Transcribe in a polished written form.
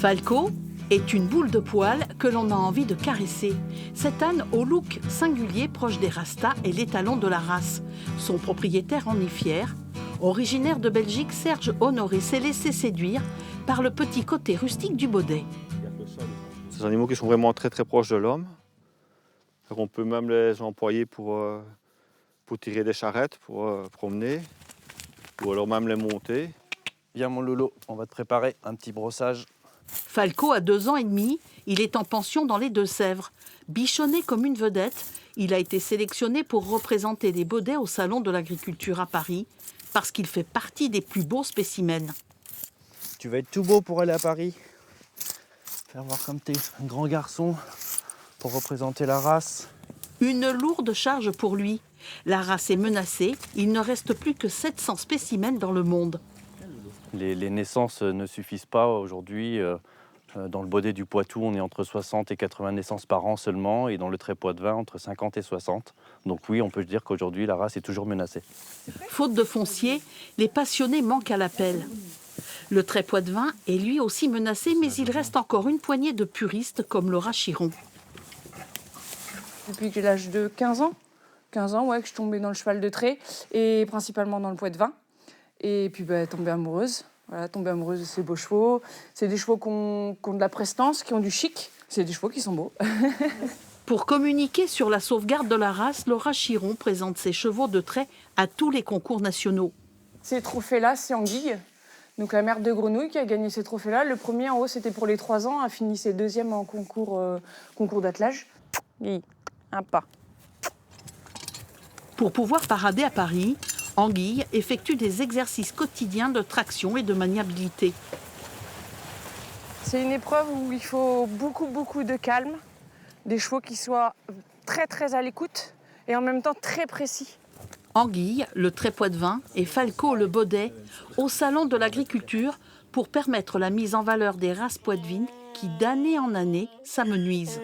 Falco est une boule de poils que l'on a envie de caresser. Cet âne au look singulier proche des rastas est l'étalon de la race. Son propriétaire en est fier. Originaire de Belgique, Serge Honoré s'est laissé séduire par le petit côté rustique du baudet. C'est des animaux qui sont vraiment très très proches de l'homme. On peut même les employer pour tirer des charrettes, pour promener, ou alors même les monter. Viens mon Lolo, on va te préparer un petit brossage. Falco a 2 ans et demi, il est en pension dans les Deux-Sèvres. Bichonné comme une vedette, il a été sélectionné pour représenter les baudets au Salon de l'Agriculture à Paris, parce qu'il fait partie des plus beaux spécimens. Tu vas être tout beau pour aller à Paris. Faire voir comme t'es un grand garçon pour représenter la race. Une lourde charge pour lui. La race est menacée, il ne reste plus que 700 spécimens dans le monde. Les naissances ne suffisent pas aujourd'hui. Dans le baudet du Poitou, on est entre 60 et 80 naissances par an seulement, et dans le trait poitevin, entre 50 et 60. Donc oui, on peut dire qu'aujourd'hui, la race est toujours menacée. Faute de foncier, les passionnés manquent à l'appel. Le trait poitevin est lui aussi menacé, mais il reste encore une poignée de puristes comme Laura Chiron. Depuis que j'ai l'âge de 15 ans, que je suis tombée dans le cheval de trait, et principalement dans le poitevin. Et puis tombée amoureuse. Voilà, tomber amoureuse de ces beaux chevaux. C'est des chevaux qui ont de la prestance, qui ont du chic. C'est des chevaux qui sont beaux. Pour communiquer sur la sauvegarde de la race, Laura Chiron présente ses chevaux de trait à tous les concours nationaux. Ces trophées-là, c'est Anguille, donc la mère de Grenouille qui a gagné ces trophées-là. Le premier en haut, c'était pour les 3 ans, a fini ses 2e en concours d'attelage. Un pas. Pour pouvoir parader à Paris, Anguille effectue des exercices quotidiens de traction et de maniabilité. C'est une épreuve où il faut beaucoup de calme, des chevaux qui soient très à l'écoute et en même temps très précis. Anguille, le trait poitevin, et Falco, le baudet, au Salon de l'Agriculture pour permettre la mise en valeur des races poitevines qui, d'année en année, s'amenuisent.